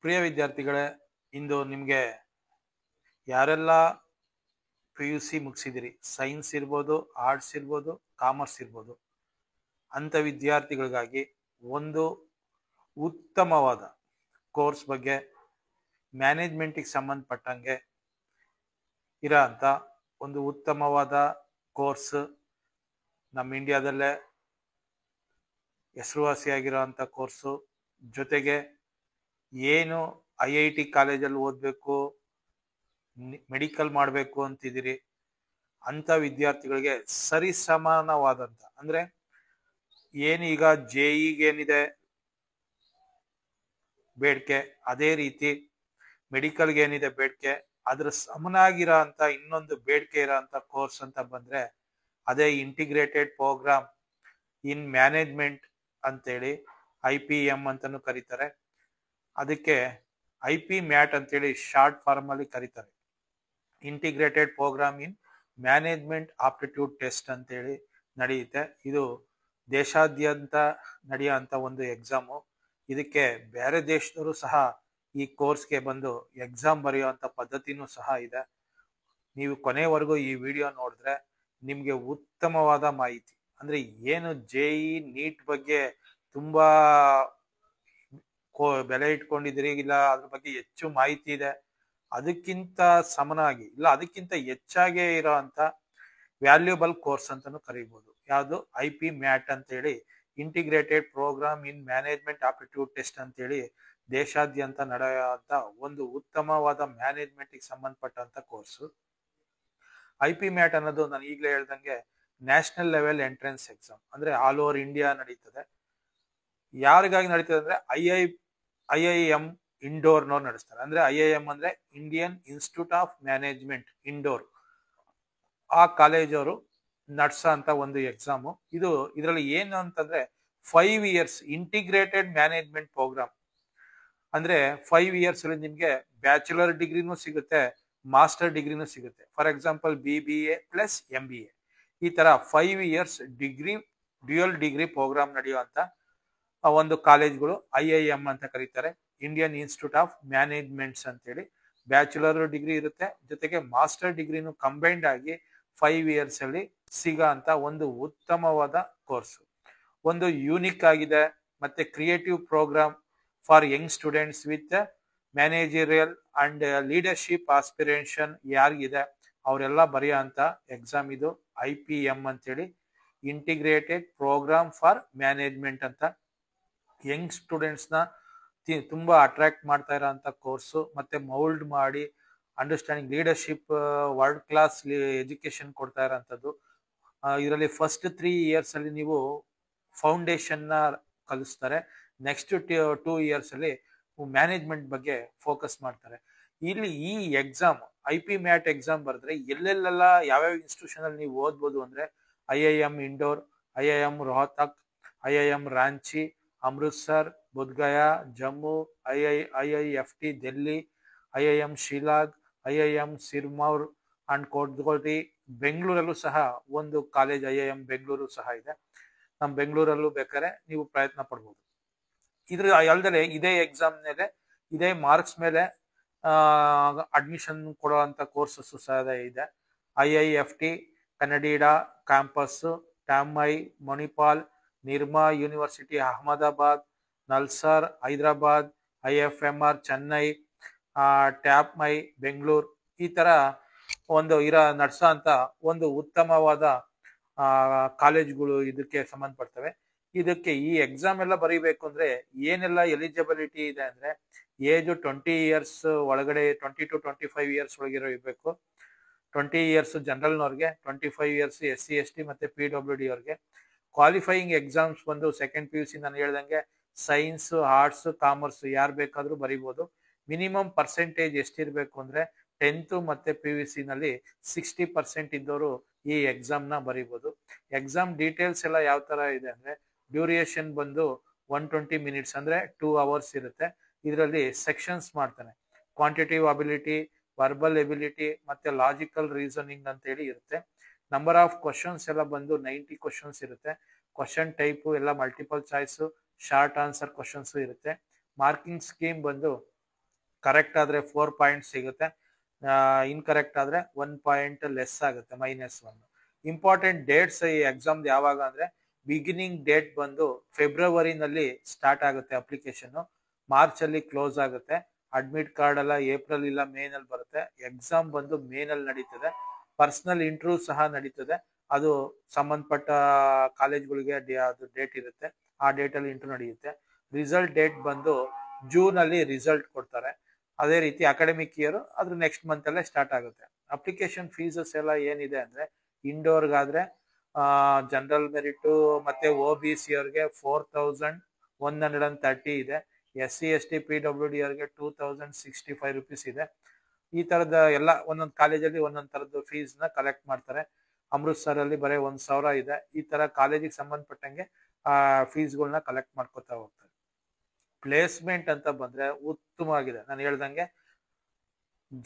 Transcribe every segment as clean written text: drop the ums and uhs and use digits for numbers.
ಪ್ರಿಯ ವಿದ್ಯಾರ್ಥಿಗಳೇ, ಇಂದು ನಿಮಗೆ ಯಾರೆಲ್ಲ PUC ಮುಗಿಸಿದಿರಿ, ಸೈನ್ಸ್ ಇರ್ಬೋದು, ಆರ್ಟ್ಸ್ ಇರ್ಬೋದು, ಕಾಮರ್ಸ್ ಇರ್ಬೋದು, ಅಂತ ವಿದ್ಯಾರ್ಥಿಗಳಿಗಾಗಿ ಒಂದು ಉತ್ತಮವಾದ ಕೋರ್ಸ್ ಬಗ್ಗೆ ಮ್ಯಾನೇಜ್ಮೆಂಟಿಗೆ ಸಂಬಂಧಪಟ್ಟಂಗೆ ಇರೋ ಅಂತ ಒಂದು ಉತ್ತಮವಾದ ಕೋರ್ಸ್ ನಮ್ಮ ಇಂಡಿಯಾದಲ್ಲೇ ಹೆಸರುವಾಸಿಯಾಗಿರೋ ಅಂಥ ಕೋರ್ಸು. ಜೊತೆಗೆ ಏನು IIT ಕಾಲೇಜಲ್ಲಿ ಓದಬೇಕು, ಮೆಡಿಕಲ್ ಮಾಡಬೇಕು ಅಂತಿದ್ದೀರಿ ಅಂಥ ವಿದ್ಯಾರ್ಥಿಗಳಿಗೆ ಸರಿ ಸಮಾನವಾದಂಥ, ಅಂದರೆ ಏನೀಗ JEಗೇನಿದೆ ಬೇಡಿಕೆ, ಅದೇ ರೀತಿ ಮೆಡಿಕಲ್ಗೆ ಏನಿದೆ ಬೇಡಿಕೆ, ಅದ್ರ ಸಮನಾಗಿರೋ ಅಂತ ಇನ್ನೊಂದು ಬೇಡಿಕೆ ಇರೋ ಅಂತ ಕೋರ್ಸ್ ಅಂತ ಬಂದ್ರೆ ಅದೇ ಇಂಟಿಗ್ರೇಟೆಡ್ ಪ್ರೋಗ್ರಾಮ್ ಇನ್ ಮ್ಯಾನೇಜ್ಮೆಂಟ್ ಅಂತೇಳಿ IPM ಅಂತಾನು ಕರೀತಾರೆ. ಅದಕ್ಕೆ IP-MAT ಅಂತೇಳಿ ಶಾರ್ಟ್ ಫಾರ್ಮ್ ಅಲ್ಲಿ ಕರೀತಾರೆ. Integrated programme in management aptitude test ಅಂತೇಳಿ ನಡೆಯುತ್ತೆ. ಇದು ದೇಶಾದ್ಯಂತ ನಡೆಯುವಂತ ಒಂದು ಎಕ್ಸಾಮು. ಇದಕ್ಕೆ ಬೇರೆ ದೇಶದವರು ಸಹ ಈ ಕೋರ್ಸ್ಗೆ ಬಂದು ಎಕ್ಸಾಮ್ ಬರೆಯುವಂತ ಪದ್ಧತಿನೂ ಸಹ ಇದೆ. ನೀವು ಕೊನೆವರೆಗೂ ಈ ವಿಡಿಯೋ ನೋಡಿದ್ರೆ ನಿಮ್ಗೆ ಉತ್ತಮವಾದ ಮಾಹಿತಿ, ಅಂದ್ರೆ ಏನು JE ನೀಟ್ ಬಗ್ಗೆ ತುಂಬಾ ಬೆಲೆ ಇಟ್ಕೊಂಡಿದ್ದೀರಿ, ಇಲ್ಲ ಅದ್ರ ಬಗ್ಗೆ ಹೆಚ್ಚು ಮಾಹಿತಿ ಇದೆ, ಅದಕ್ಕಿಂತ ಸಮನಾಗಿ ಇಲ್ಲ ಅದಕ್ಕಿಂತ ಹೆಚ್ಚಾಗಿ ಇರೋ ಅಂತ ವ್ಯಾಲ್ಯೂಬಲ್ ಕೋರ್ಸ್ ಅಂತಾನು ಕರೀಬಹುದು. ಯಾವುದು IP-MAT ಅಂತೇಳಿ integrated programme in management aptitude test ಅಂತೇಳಿ ದೇಶಾದ್ಯಂತ ನಡೆಯುವಂತ ಒಂದು ಉತ್ತಮವಾದ ಮ್ಯಾನೇಜ್ಮೆಂಟ್ಗೆ ಸಂಬಂಧಪಟ್ಟಂತ ಕೋರ್ಸು. IP-MAT ಅನ್ನೋದು ನಾನು ಈಗಲೇ ಹೇಳ್ದಂಗೆ ನ್ಯಾಷನಲ್ ಲೆವೆಲ್ ಎಂಟ್ರೆನ್ಸ್ ಎಕ್ಸಾಮ್, ಅಂದ್ರೆ ಆಲ್ ಓವರ್ ಇಂಡಿಯಾ ನಡೀತದೆ. ಯಾರಿಗಾಗಿ ನಡೀತದೆ ಅಂದ್ರೆ IIM ಇಂಡೋರ್ನವ್ರು ನಡೆಸ್ತಾರೆ. ಅಂದ್ರೆ IIM ಅಂದ್ರೆ Indian Institute of management indoor, ಆ ಕಾಲೇಜವರು ನಡೆಸೋ ಅಂತ ಒಂದು ಎಕ್ಸಾಮು ಇದು. ಇದರಲ್ಲಿ ಏನು ಅಂತಂದ್ರೆ 5 years ಇಂಟಿಗ್ರೇಟೆಡ್ ಮ್ಯಾನೇಜ್ಮೆಂಟ್ ಪ್ರೋಗ್ರಾಮ್, ಅಂದ್ರೆ 5 years ಅಲ್ಲಿ ನಿಮ್ಗೆ ಬ್ಯಾಚುಲರ್ ಡಿಗ್ರಿನೂ ಸಿಗುತ್ತೆ, ಮಾಸ್ಟರ್ ಡಿಗ್ರಿನೂ ಸಿಗುತ್ತೆ. For example BBA plus MBA, ಈ ತರ 5 years degree dual degree program ನಡೆಯುವಂತ ಒಂದು ಕಾಲೇಜ್ಗಳು IIM ಅಂತ ಕರೀತಾರೆ, ಇಂಡಿಯನ್ ಇನ್ಸ್ಟಿಟ್ಯೂಟ್ ಆಫ್ ಮ್ಯಾನೇಜ್ಮೆಂಟ್ಸ್ ಅಂತೇಳಿ. ಬ್ಯಾಚುಲರ್ ಡಿಗ್ರಿ ಇರುತ್ತೆ, ಜೊತೆಗೆ ಮಾಸ್ಟರ್ ಡಿಗ್ರಿನೂ ಕಂಬೈನ್ಡ್ ಆಗಿ 5 years ಅಲ್ಲಿ ಸಿಗೋ ಅಂತ ಒಂದು ಉತ್ತಮವಾದ ಕೋರ್ಸ್. ಒಂದು ಯೂನಿಕ್ ಆಗಿದೆ, ಮತ್ತೆ creative program for Young students with managerial and leadership aspiration ಯಾರಿಗಿದೆ ಅವರೆಲ್ಲ ಬರೆಯೋ ಅಂತ ಎಕ್ಸಾಮ್ ಇದು. IPM ಅಂತೇಳಿ ಇಂಟಿಗ್ರೇಟೆಡ್ ಪ್ರೋಗ್ರಾಮ್ ಫಾರ್ ಮ್ಯಾನೇಜ್ಮೆಂಟ್ ಅಂತ ಯಂಗ್ ಸ್ಟೂಡೆಂಟ್ಸ್ನ ತುಂಬಾ ಅಟ್ರಾಕ್ಟ್ ಮಾಡ್ತಾ ಇರೋ ಅಂತ ಕೋರ್ಸು. ಮತ್ತೆ ಮೌಲ್ಡ್ ಮಾಡಿ understanding leadership world class education ಕೊಡ್ತಾ ಇರೋಂಥದ್ದು. ಇದರಲ್ಲಿ ಫಸ್ಟ್ 3 years ಅಲ್ಲಿ ನೀವು ಫೌಂಡೇಶನ್ ನ ಕಲಿಸ್ತಾರೆ, ನೆಕ್ಸ್ಟ್ 2 years ಅಲ್ಲಿ ಮ್ಯಾನೇಜ್ಮೆಂಟ್ ಬಗ್ಗೆ ಫೋಕಸ್ ಮಾಡ್ತಾರೆ. ಇಲ್ಲಿ ಈ ಎಕ್ಸಾಮ್ IP-MAT ಎಕ್ಸಾಮ್ ಬರೆದ್ರೆ ಎಲ್ಲೆಲ್ಲೆಲ್ಲ ಯಾವ್ಯಾವ ಇನ್ಸ್ಟಿಟ್ಯೂಷನ್ ಅಲ್ಲಿ ನೀವು ಓದ್ಬೋದು ಅಂದ್ರೆ IIM Indore, IIM Rohtak, IIM Ranchi, Amritsar, Bodhgaya, Jammu, IIFT Delhi, IIM Shillong, IIM Sirmaur and ಕೋಟ್ಕೋಟಿ. ಬೆಂಗಳೂರಲ್ಲೂ ಸಹ ಒಂದು ಕಾಲೇಜ್ IIM ಬೆಂಗಳೂರು ಸಹ ಇದೆ. ನಮ್ಮ ಬೆಂಗಳೂರಲ್ಲೂ ಬೇಕಾದ್ರೆ ನೀವು ಪ್ರಯತ್ನ ಪಡ್ಬೋದು. ಇದ್ರ ಅಲ್ಲದೆ ಇದೇ ಎಕ್ಸಾಮ್ ಮೇಲೆ ಇದೇ ಮಾರ್ಕ್ಸ್ ಮೇಲೆ ಅಡ್ಮಿಷನ್ ಕೊಡುವಂತ ಕೋರ್ಸಸ್ ಸಹ ಇದೆ. IIFT Kakinada campus, TAPMI Manipal, Nirma university Ahmedabad, NALSAR Hyderabad, IFMR Chennai, TAPMI Bengaluru, ಈ ತರ ಒಂದು ನಡೆಸೋ ಅಂತ ಒಂದು ಉತ್ತಮವಾದ ಕಾಲೇಜ್ಗಳು ಇದಕ್ಕೆ ಸಂಬಂಧಪಡ್ತವೆ. ಇದಕ್ಕೆ ಈ ಎಕ್ಸಾಮ್ ಎಲ್ಲ ಬರೀಬೇಕು ಅಂದ್ರೆ ಏನೆಲ್ಲ ಎಲಿಜಿಬಿಲಿಟಿ ಇದೆ ಅಂದ್ರೆ ಏಜ್ 20 years ಒಳಗಡೆ, 20 to 25 years ಒಳಗಿರೋ ಇರಬೇಕು. 20 years ಜನರಲ್ನವ್ರಿಗೆ, 25 years SC ST ಮತ್ತೆ PWD ಅವ್ರಿಗೆ. ಕ್ವಾಲಿಫೈಯಿಂಗ್ ಎಕ್ಸಾಮ್ಸ್ ಬಂದು ಸೆಕೆಂಡ್ PUC ನಾನು ಹೇಳ್ದಂಗೆ ಸೈನ್ಸ್, ಆರ್ಟ್ಸ್, ಕಾಮರ್ಸ್ ಯಾರು ಬೇಕಾದ್ರೂ ಬರೀಬಹುದು. ಮಿನಿಮಮ್ ಪರ್ಸೆಂಟೇಜ್ ಎಷ್ಟಿರ್ಬೇಕು ಅಂದ್ರೆ 10th ಮತ್ತೆ PUC ನಲ್ಲಿ 60% ಇದ್ದವರು ಈ ಎಕ್ಸಾಮ್ ನ ಬರೀಬಹುದು. ಎಕ್ಸಾಮ್ ಡೀಟೇಲ್ಸ್ ಎಲ್ಲ ಯಾವ ತರ ಇದೆ ಅಂದ್ರೆ ಡ್ಯೂರೇಷನ್ ಬಂದು 120 minutes ಅಂದ್ರೆ 2 hours ಇರುತ್ತೆ. ಇದರಲ್ಲಿ ಸೆಕ್ಷನ್ಸ್ ಮಾಡ್ತಾನೆ, ಕ್ವಾಂಟಿಟಿವ್ ಅಬಿಲಿಟಿ, ವರ್ಬಲ್ ಎಬಿಲಿಟಿ ಮತ್ತೆ ಲಾಜಿಕಲ್ ರೀಸನಿಂಗ್ ಅಂತ ಹೇಳಿ ಇರುತ್ತೆ. ನಂಬರ್ ಆಫ್ ಕ್ವಶನ್ಸ್ ಎಲ್ಲ ಬಂದು 90 questions ಇರುತ್ತೆ. ಕ್ವಶನ್ ಟೈಪ್ ಎಲ್ಲ multiple choice, short answer questions ಇರುತ್ತೆ. ಮಾರ್ಕಿಂಗ್ ಸ್ಕೀಮ್ ಬಂದು ಕರೆಕ್ಟ್ ಆದ್ರೆ 4 ಪಾಯಿಂಟ್ ಸಿಗುತ್ತೆ, ಇನ್ಕರೆಕ್ಟ್ ಆದ್ರೆ 1 ಪಾಯಿಂಟ್ ಲೆಸ್ ಆಗುತ್ತೆ, -1. ಇಂಪಾರ್ಟೆಂಟ್ ಡೇಟ್ಸ್ ಈ ಎಕ್ಸಾಮ್ ಯಾವಾಗ ಅಂದ್ರೆ ಬಿಗಿನಿಂಗ್ ಡೇಟ್ ಬಂದು ಫೆಬ್ರವರಿನಲ್ಲಿ ಸ್ಟಾರ್ಟ್ ಆಗುತ್ತೆ ಅಪ್ಲಿಕೇಶನ್, ಮಾರ್ಚ್ ಅಲ್ಲಿ ಕ್ಲೋಸ್ ಆಗುತ್ತೆ. ಅಡ್ಮಿಟ್ ಕಾರ್ಡ್ ಎಲ್ಲ ಏಪ್ರಿಲ್ ಇಲ್ಲ ಮೇ ನಲ್ಲಿ ಬರುತ್ತೆ. ಎಕ್ಸಾಮ್ ಬಂದು ಮೇ ನಲ್ಲಿ ನಡೀತದೆ. ಪರ್ಸನಲ್ ಇಂಟರ್ವ್ಯೂ ಸಹ ನಡೀತದೆ. ಅದು ಸಂಬಂಧಪಟ್ಟ ಕಾಲೇಜ್ಗಳಿಗೆ ಅದು ಡೇಟ್ ಇರುತ್ತೆ, ಆ ಡೇಟ್ ಅಲ್ಲಿ ಇಂಟರ್ವ್ಯೂ ನಡೆಯುತ್ತೆ. ರಿಸಲ್ಟ್ ಡೇಟ್ ಬಂದು ಜೂನ್ ಅಲ್ಲಿ ರಿಸಲ್ಟ್ ಕೊಡ್ತಾರೆ. ಅದೇ ರೀತಿ ಅಕಾಡೆಮಿಕ್ ಇಯರ್ ಅದ್ರ ನೆಕ್ಸ್ಟ್ ಮಂತ್ ಅಲ್ಲೇ ಸ್ಟಾರ್ಟ್ ಆಗುತ್ತೆ. ಅಪ್ಲಿಕೇಶನ್ ಫೀಸಸ್ ಎಲ್ಲ ಏನಿದೆ ಅಂದ್ರೆ ಇಂಡೋರ್ಗಾದ್ರೆ ಜನರಲ್ ಮೆರಿಟ್ ಮತ್ತೆ OBC ಅವ್ರಿಗೆ 4130 ಇದೆ. SC ST PWD ಅವ್ರಿಗೆ 2065 rupees ಇದೆ. ಈ ತರದ ಎಲ್ಲ ಒಂದೊಂದು ಕಾಲೇಜಲ್ಲಿ ಒಂದೊಂದ್ ತರದ್ದು ಫೀಸ್ ನ ಕಲೆಕ್ಟ್ ಮಾಡ್ತಾರೆ. ಅಮೃತ್ಸರ್ ಅಲ್ಲಿ ಬರೀ 1000 ಇದೆ. ಈ ತರ ಕಾಲೇಜಿಗೆ ಸಂಬಂಧಪಟ್ಟಂಗೆ ಫೀಸ್ಗಳನ್ನ ಕಲೆಕ್ಟ್ ಮಾಡ್ಕೊತಾ ಹೋಗ್ತಾರೆ. ಪ್ಲೇಸ್ಮೆಂಟ್ ಅಂತ ಬಂದ್ರೆ ಉತ್ತಮವಾಗಿದೆ. ನಾನು ಹೇಳ್ದಂಗೆ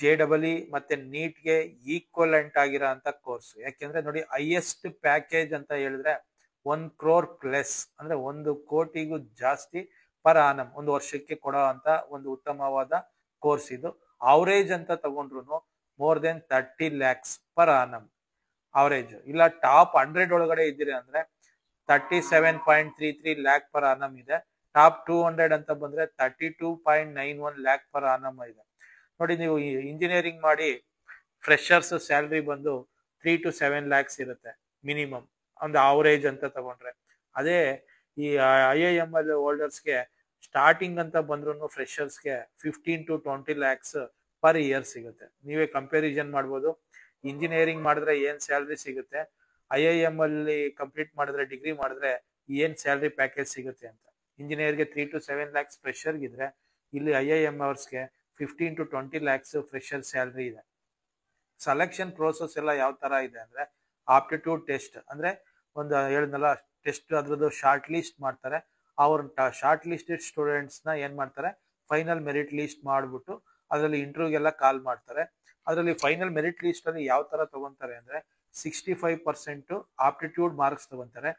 JEE ಮತ್ತೆ ನೀಟ್ಗೆ ಈಕ್ವಲೆಂಟ್ ಆಗಿರೋ ಅಂತ ಕೋರ್ಸ್. ಯಾಕೆಂದ್ರೆ ನೋಡಿ, ಹೈಯೆಸ್ಟ್ ಪ್ಯಾಕೇಜ್ ಅಂತ ಹೇಳಿದ್ರೆ 1 crore ಪ್ಲಸ್, ಅಂದ್ರೆ 1 ಕೋಟಿಗೂ ಜಾಸ್ತಿ ಪರ್ ಆನಮ್ ಒಂದು ವರ್ಷಕ್ಕೆ ಕೊಡೋ ಅಂತ ಒಂದು ಉತ್ತಮವಾದ ಕೋರ್ಸ್ ಇದು. ಅವರೇಜ್ ಅಂತ ತಗೊಂಡ್ರು more than 30 lakhs per annum average. ಇಲ್ಲ ಟಾಪ್ 100 ಒಳಗಡೆ ಇದ್ದೀರಿ ಅಂದ್ರೆ 37.33 lakh ಪರ್ ಆನಮ್ ಇದೆ. ಟಾಪ್ 200 ಅಂತ ಬಂದ್ರೆ 32.91 lakh ಪರ್ ಆನಮ್ ಇದೆ. ನೋಡಿ, ನೀವು ಇಂಜಿನಿಯರಿಂಗ್ ಮಾಡಿ ಫ್ರೆಶರ್ಸ್ ಸ್ಯಾಲ್ರಿ ಬಂದು 3 to 7 lakhs ಇರುತ್ತೆ ಮಿನಿಮಮ್, ಒಂದು ಅವರೇಜ್ ಅಂತ ತಗೊಂಡ್ರೆ. ಅದೇ ಈ IIML ಹೋಲ್ಡರ್ಸ್ಗೆ ಸ್ಟಾರ್ಟಿಂಗ್ ಅಂತ ಬಂದ್ರು ಫ್ರೆಶರ್ಸ್ಗೆ 15 to 20 lakhs ಪರ್ ಇಯರ್ ಸಿಗುತ್ತೆ. ನೀವೇ ಕಂಪ್ಯಾರಿಸನ್ ಮಾಡ್ಬೋದು. ಇಂಜಿನಿಯರಿಂಗ್ ಮಾಡಿದ್ರೆ ಏನ್ ಸ್ಯಾಲ್ರಿ ಸಿಗುತ್ತೆ, IIML ಕಂಪ್ಲೀಟ್ ಮಾಡಿದ್ರೆ ಡಿಗ್ರಿ ಮಾಡಿದ್ರೆ ಏನ್ ಸ್ಯಾಲ್ರಿ ಪ್ಯಾಕೇಜ್ ಸಿಗುತ್ತೆ ಅಂತ. ಇಂಜಿನಿಯರ್ಗೆ 3 to 7 lakhs ಫ್ರೆಶರ್ ಇದ್ರೆ, ಇಲ್ಲಿ IIMರ್ಸ್ಗೆ 15 to 20 lakhs ಫ್ರೆಶರ್ ಸ್ಯಾಲ್ರಿ ಇದೆ. ಸೆಲೆಕ್ಷನ್ ಪ್ರೋಸೆಸ್ ಎಲ್ಲ ಯಾವ ತರ ಇದೆ ಅಂದ್ರೆ ಆಪ್ಟಿಟ್ಯೂಡ್ ಟೆಸ್ಟ್, ಅಂದ್ರೆ ಒಂದು ಹೇಳಿದ್ನಲ್ಲ ಟೆಸ್ಟ್, ಅದ್ರದ್ದು ಶಾರ್ಟ್ ಲಿಸ್ಟ್ ಮಾಡ್ತಾರೆ. ಅವ್ರ ಶಾರ್ಟ್ ಲಿಸ್ಟೆಡ್ ಸ್ಟೂಡೆಂಟ್ಸ್ ನ ಏನ್ ಮಾಡ್ತಾರೆ, ಫೈನಲ್ ಮೆರಿಟ್ ಲಿಸ್ಟ್ ಮಾಡ್ಬಿಟ್ಟು ಅದರಲ್ಲಿ ಇಂಟರ್ವ್ಯೂಗೆಲ್ಲ ಕಾಲ್ ಮಾಡ್ತಾರೆ. ಅದರಲ್ಲಿ ಫೈನಲ್ ಮೆರಿಟ್ ಲಿಸ್ಟ್ ಅಲ್ಲಿ ಯಾವ ತರ ತಗೊಂತಾರೆ ಅಂದ್ರೆ 65% ಆಪ್ಟಿಟ್ಯೂಡ್ ಮಾರ್ಕ್ಸ್ ತಗೊಂತಾರೆ.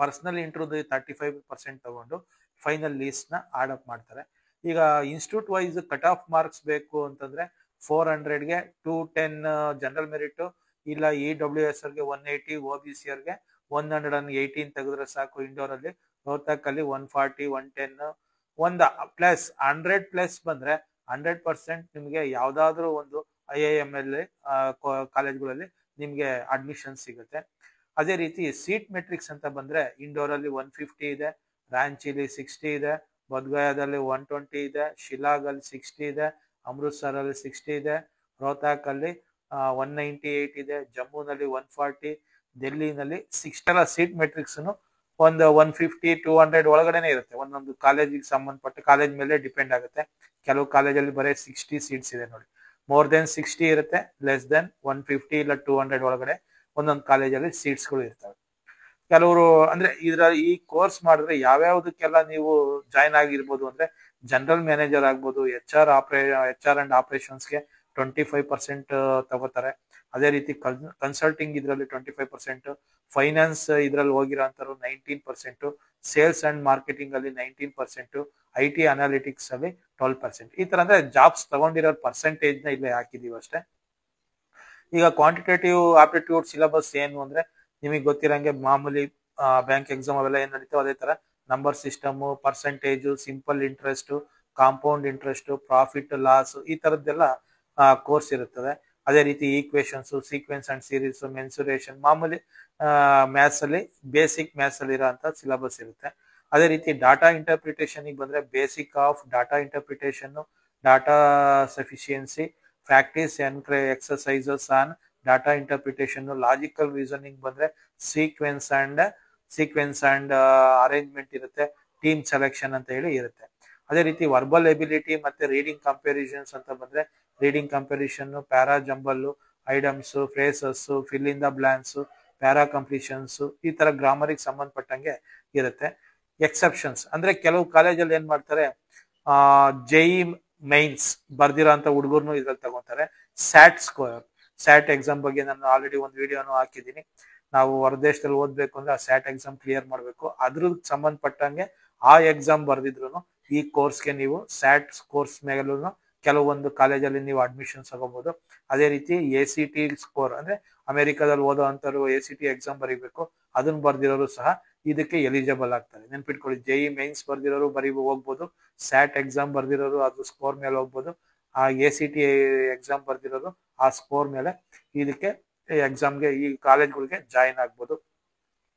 ಪರ್ಸನಲ್ ಇಂಟರ್ವ್ಯೂ 35% ತಗೊಂಡು ಫೈನಲ್ ಲಿಸ್ಟ್ ನ ಆಡ್ ಅಪ್ ಮಾಡ್ತಾರೆ. ಈಗ institute wise cut off marks ಬೇಕು ಅಂತಂದ್ರೆ 400ಗೆ 210 ಜನರಲ್ ಮೆರಿಟ್, ಇಲ್ಲ EWS ಅವ್ರಿಗೆ 180, OBC ಅವ್ರಿಗೆ 118 ತೆಗೆದ್ರೆ ಸಾಕು. ಇಂಡೋರ್ ಅಲ್ಲಿ ರೋಹ್ತಕ್ ಅಲ್ಲಿ 140, 110 ಒಂದು ಪ್ಲಸ್ 100 ಪ್ಲಸ್ ಬಂದ್ರೆ 100% ನಿಮ್ಗೆ ಯಾವ್ದಾದ್ರು ಒಂದು IIML ಕಾಲೇಜ್ಗಳಲ್ಲಿ ನಿಮ್ಗೆ ಅಡ್ಮಿಷನ್ ಸಿಗುತ್ತೆ. ಅದೇ ರೀತಿ ಸೀಟ್ ಮೆಟ್ರಿಕ್ಸ್ ಅಂತ ಬಂದ್ರೆ ಇಂಡೋರ್ ಅಲ್ಲಿ 150 ಇದೆ, ರಾಂಚಿಲಿ 60 ಇದೆ, ಬದ್ಗಯಾದಲ್ಲಿ 120 ಇದೆ, ಶಿಲಾಗ್ ಅಲ್ಲಿ 60 ಇದೆ, ಅಮೃತ್ಸರ್ ಅಲ್ಲಿ 60 ಇದೆ, ರೋಹ್ತಕ್ ಅಲ್ಲಿ 198 ಇದೆ, ಜಮ್ಮುನಲ್ಲಿ 140, ಡೆಲ್ಲಿನಲ್ಲಿ 60. ಸೀಟ್ ಮೆಟ್ರಿಕ್ಸ್ ಒಂದು 150, 200 ಒಳಗಡೆನೆ ಇರುತ್ತೆ. ಒಂದೊಂದು ಕಾಲೇಜಿಗೆ ಸಂಬಂಧಪಟ್ಟ ಕಾಲೇಜ್ ಮೇಲೆ ಡಿಪೆಂಡ್ ಆಗುತ್ತೆ. ಕೆಲವು ಕಾಲೇಜಲ್ಲಿ ಬರೀ 60 ಸೀಟ್ಸ್ ಇದೆ ನೋಡಿ. ಮೋರ್ ದೆನ್ 60 ಇರುತ್ತೆ, ಲೆಸ್ ದೆನ್ 150 ಇಲ್ಲ 200 ಒಳಗಡೆ ಒಂದೊಂದು ಕಾಲೇಜಲ್ಲಿ ಸೀಟ್ಸ್ಗಳು ಇರ್ತವೆ. ಕೆಲವರು ಅಂದ್ರೆ ಈ ಕೋರ್ಸ್ ಮಾಡಿದ್ರೆ ಯಾವ್ಯಾವ್ದಕ್ಕೆಲ್ಲ ನೀವು ಜಾಯ್ನ್ ಆಗಿರ್ಬೋದು ಅಂದ್ರೆ ಜನರಲ್ ಮ್ಯಾನೇಜರ್ ಆಗ್ಬೋದು, HR ಅಂಡ್ ಆಪರೇಷನ್ಸ್ಗೆ 25% ತಗೋತಾರೆ. ಅದೇ ರೀತಿ ಕನ್ಸಲ್ಟಿಂಗ್ ಇದ್ರಲ್ಲಿ 25%, ಫೈನಾನ್ಸ್ ಇದ್ರಲ್ಲಿ ಹೋಗಿರೋಂಥವ್ರು 19%, ಸೇಲ್ಸ್ ಅಂಡ್ ಮಾರ್ಕೆಟಿಂಗ್ ಅಲ್ಲಿ 19%, IT ಅನಾಲಿಟಿಕ್ಸ್ ಅಲ್ಲಿ 12%. ಈ ತರ ಅಂದ್ರೆ ಜಾಬ್ಸ್ ತಗೊಂಡಿರೋ ಪರ್ಸೆಂಟೇಜ್ ನ ಇಲ್ಲೇ ಹಾಕಿದೀವಿ ಅಷ್ಟೇ. ಈಗ ಕ್ವಾಂಟಿಟೇಟಿವ್ ಆಪ್ಟಿಟ್ಯೂಡ್ ಸಿಲೆಬಸ್ ಏನು ಅಂದ್ರೆ ನಿಮಗೆ ಗೊತ್ತಿರಂಗೆ ಮಾಮೂಲಿ ಬ್ಯಾಂಕ್ ಎಕ್ಸಾಮ್ ಅವೆಲ್ಲ ಏನ್ ನಡೀತಾವ ಅದೇ ತರ number system, percentage, simple interest, compound interest, profit loss, ಈ ತರದ್ದೆಲ್ಲ ಕೋರ್ಸ್ ಇರುತ್ತದೆ. ಅದೇ ರೀತಿ equations, sequence and series, mensuration, ಮಾಮೂಲಿ ಮ್ಯಾಥ್ಸ್ ಅಲ್ಲಿ ಬೇಸಿಕ್ ಮ್ಯಾಥ್ಸ್ ಅಲ್ಲಿ ಇರೋಂತ ಸಿಲೆಬಸ್ ಇರುತ್ತೆ. ಅದೇ ರೀತಿ ಡಾಟಾ ಇಂಟರ್ಪ್ರಿಟೇಷನ್ ಬಂದ್ರೆ basic of data interpretation, data sufficiency, practice exercises on data interpretation, logical reasoning ಬಂದ್ರೆ ಸೀಕ್ವೆನ್ಸ್ ಅಂಡ್ ಅರೇಂಜ್ಮೆಂಟ್ ಇರುತ್ತೆ, ಟೀಮ್ ಸೆಲೆಕ್ಷನ್ ಅಂತ ಹೇಳಿ ಇರುತ್ತೆ. ಅದೇ ರೀತಿ ವರ್ಬಲ್ ಎಬಿಲಿಟಿ ಮತ್ತೆ ರೀಡಿಂಗ್ ಕಂಪ್ಯಾರಿಸನ್ಸ್ ಅಂತ ಬಂದ್ರೆ reading comparison, para jumble, idioms, phrases, fill in the blanks, para completions, ಈ ತರ ಗ್ರಾಮರಿಗೆ ಸಂಬಂಧಪಟ್ಟಂಗೆ ಇರುತ್ತೆ. ಎಕ್ಸೆಪ್ಷನ್ಸ್ ಅಂದ್ರೆ ಕೆಲವು ಕಾಲೇಜಲ್ಲಿ ಏನ್ ಮಾಡ್ತಾರೆ, JEE ಮೈನ್ಸ್ ಬರ್ದಿರೋ ಅಂತ ಹುಡುಗರ್ನು ಇದ್ರಲ್ಲಿ ತಗೊಂತಾರೆ. ಸ್ಯಾಟ್ ಎಕ್ಸಾಮ್ ಬಗ್ಗೆ ನಾನು ಆಲ್ರೆಡಿ ಒಂದು ವಿಡಿಯೋನು ಹಾಕಿದ್ದೀನಿ. ನಾವು ಹೊರದೇಶದಲ್ಲಿ ಓದ್ಬೇಕು ಅಂದ್ರೆ ಆ ಸ್ಯಾಟ್ ಎಕ್ಸಾಮ್ ಕ್ಲಿಯರ್ ಮಾಡ್ಬೇಕು. ಅದ್ರ ಸಂಬಂಧಪಟ್ಟಂಗೆ ಆ ಎಕ್ಸಾಮ್ ಬರ್ದಿದ್ರು ಈ ಕೋರ್ಸ್ಗೆ ನೀವು ಸ್ಯಾಟ್ ಕೋರ್ಸ್ ಮೇಲೂ ಕೆಲವೊಂದು ಕಾಲೇಜಲ್ಲಿ ನೀವು ಅಡ್ಮಿಷನ್ಸ್ ತಗೋಬಹುದು. ಅದೇ ರೀತಿ ACT ಸ್ಕೋರ್ ಅಂದ್ರೆ ಅಮೆರಿಕದಲ್ಲಿ ಓದೋ ಅಂತವ್ರು ACT ಎಕ್ಸಾಮ್ ಬರೀಬೇಕು, ಅದನ್ನ ಬರ್ದಿರೋರು ಸಹ ಇದಕ್ಕೆ ಎಲಿಜಿಬಲ್ ಆಗ್ತಾರೆ. ನೆನ್ಪಿಟ್ಕೊಳ್ಳಿ, JEE ಮೈನ್ಸ್ ಬರ್ದಿರೋರು ಹೋಗ್ಬೋದು, ಸ್ಯಾಟ್ ಎಕ್ಸಾಮ್ ಬರ್ದಿರೋರು ಅದು ಸ್ಕೋರ್ ಮೇಲೆ ಹೋಗ್ಬೋದು, ಆ ACT ಎಕ್ಸಾಮ್ ಬರ್ದಿರೋರು ಆ ಸ್ಕೋರ್ ಮೇಲೆ ಇದಕ್ಕೆ ಎಕ್ಸಾಮ್ಗೆ ಈ ಕಾಲೇಜ್ಗಳಿಗೆ ಜಾಯಿನ್ ಆಗ್ಬೋದು.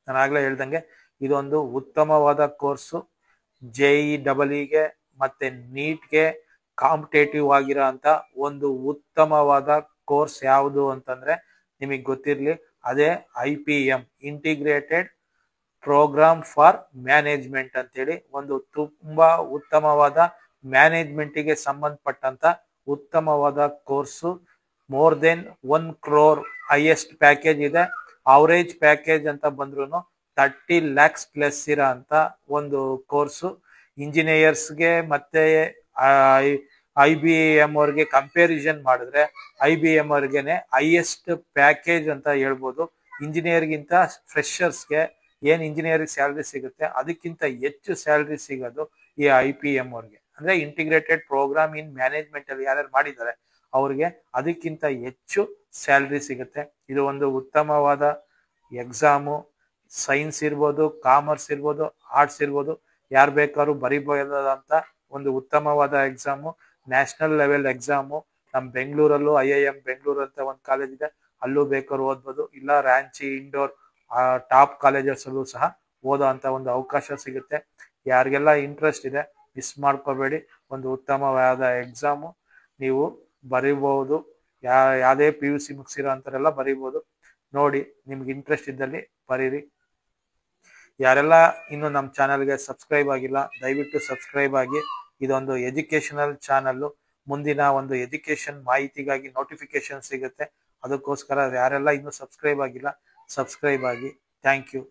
ನಾನು ಆಗ್ಲೇ ಹೇಳ್ದಂಗೆ ಇದೊಂದು ಉತ್ತಮವಾದ ಕೋರ್ಸು. JEE ಮತ್ತೆ ನೀಟ್ಗೆ ಕಾಂಪಿಟೇಟಿವ್ ಆಗಿರೋ ಅಂತ ಒಂದು ಉತ್ತಮವಾದ ಕೋರ್ಸ್ ಯಾವುದು ಅಂತಂದ್ರೆ ನಿಮಗೆ ಗೊತ್ತಿರ್ಲಿ, ಅದೇ IPM integrated programme for management ಅಂತೇಳಿ ಒಂದು ತುಂಬಾ ಉತ್ತಮವಾದ ಮ್ಯಾನೇಜ್ಮೆಂಟಿಗೆ ಸಂಬಂಧಪಟ್ಟಂತ ಉತ್ತಮವಾದ course. More than 1 crore highest package ಇದೆ. ಅವರೇಜ್ ಪ್ಯಾಕೇಜ್ ಅಂತ ಬಂದ್ರು 30 lakhs ಪ್ಲಸ್ ಇರೋ ಅಂತ ಒಂದು ಕೋರ್ಸು. ಇಂಜಿನಿಯರ್ಸ್ಗೆ ಮತ್ತೆ IBM ಅವ್ರಿಗೆ ಕಂಪ್ಯಾರಿಸನ್ ಮಾಡಿದ್ರೆ IBM ಅವ್ರಿಗೆನೆ ಹೈಯೆಸ್ಟ್ ಪ್ಯಾಕೇಜ್ ಅಂತ ಹೇಳ್ಬೋದು. ಇಂಜಿನಿಯರ್ಗಿಂತ ಫ್ರೆಶರ್ಸ್ಗೆ ಏನ್ ಇಂಜಿನಿಯರಿಂಗ್ ಸ್ಯಾಲ್ರಿ ಸಿಗುತ್ತೆ ಅದಕ್ಕಿಂತ ಹೆಚ್ಚು ಸ್ಯಾಲ್ರಿ ಸಿಗೋದು ಈ IPM ಅವ್ರಿಗೆ. ಅಂದ್ರೆ ಇಂಟಿಗ್ರೇಟೆಡ್ ಪ್ರೋಗ್ರಾಮ್ ಇನ್ ಮ್ಯಾನೇಜ್ಮೆಂಟ್ ಅಲ್ಲಿ ಯಾರ್ಯಾರು ಮಾಡಿದ್ದಾರೆ ಅವ್ರಿಗೆ ಅದಕ್ಕಿಂತ ಹೆಚ್ಚು ಸ್ಯಾಲ್ರಿ ಸಿಗುತ್ತೆ. ಇದು ಒಂದು ಉತ್ತಮವಾದ ಎಕ್ಸಾಮು. ಸೈನ್ಸ್ ಇರ್ಬೋದು, ಕಾಮರ್ಸ್ ಇರ್ಬೋದು, ಆರ್ಟ್ಸ್ ಇರ್ಬೋದು, ಯಾರು ಬೇಕಾದ್ರೂ ಬರಿಬಹುದಾದಂತ ಒಂದು ಉತ್ತಮವಾದ ಎಕ್ಸಾಮು. National level exam. ನಮ್ ಬೆಂಗಳೂರಲ್ಲೂ IIM ಬೆಂಗಳೂರು ಅಂತ ಒಂದು ಕಾಲೇಜ್ ಇದೆ, ಅಲ್ಲೂ ಬೇಕಾದ್ರೂ ಓದ್ಬೋದು. ಇಲ್ಲ ರಾಂಚಿ ಇಂಡೋರ್ ಟಾಪ್ ಕಾಲೇಜಸ್ ಅಲ್ಲೂ ಸಹ ಓದೋ ಅಂತ ಒಂದು ಅವಕಾಶ ಸಿಗುತ್ತೆ. ಯಾರಿಗೆಲ್ಲ ಇಂಟ್ರೆಸ್ಟ್ ಇದೆ ಮಿಸ್ ಮಾಡ್ಕೋಬೇಡಿ. ಒಂದು ಉತ್ತಮವಾದ ಎಕ್ಸಾಮು ನೀವು ಬರೀಬಹುದು. ಯಾವ್ದೇ PUC ಮುಗಿಸಿರೋ ಅಂತರೆಲ್ಲ ಬರೀಬಹುದು. ನೋಡಿ, ನಿಮ್ಗೆ ಇಂಟ್ರೆಸ್ಟ್ ಇದ್ದಲ್ಲಿ ಬರೀರಿ. ಯಾರೆಲ್ಲ ಇನ್ನು ನಮ್ಮ ಚಾನಲ್ಗೆ ಸಬ್ಸ್ಕ್ರೈಬ್ ಆಗಿಲ್ಲ ದಯವಿಟ್ಟು ಸಬ್ಸ್ಕ್ರೈಬ್ ಆಗಿ. ಇದೊಂದು ಎಜುಕೇಶನಲ್ ಚಾನಲ್. ಮುಂದಿನ ಒಂದು ಎಜುಕೇಶನ್ ಮಾಹಿತಿಗಾಗಿ ನೋಟಿಫಿಕೇಶನ್ ಸಿಗುತ್ತೆ. ಅದಕ್ಕೋಸ್ಕರ ಯಾರೆಲ್ಲ ಇನ್ನು ಸಬ್ಸ್ಕ್ರೈಬ್ ಆಗಿಲ್ಲ ಸಬ್ಸ್ಕ್ರೈಬ್ ಆಗಿ. Thank you.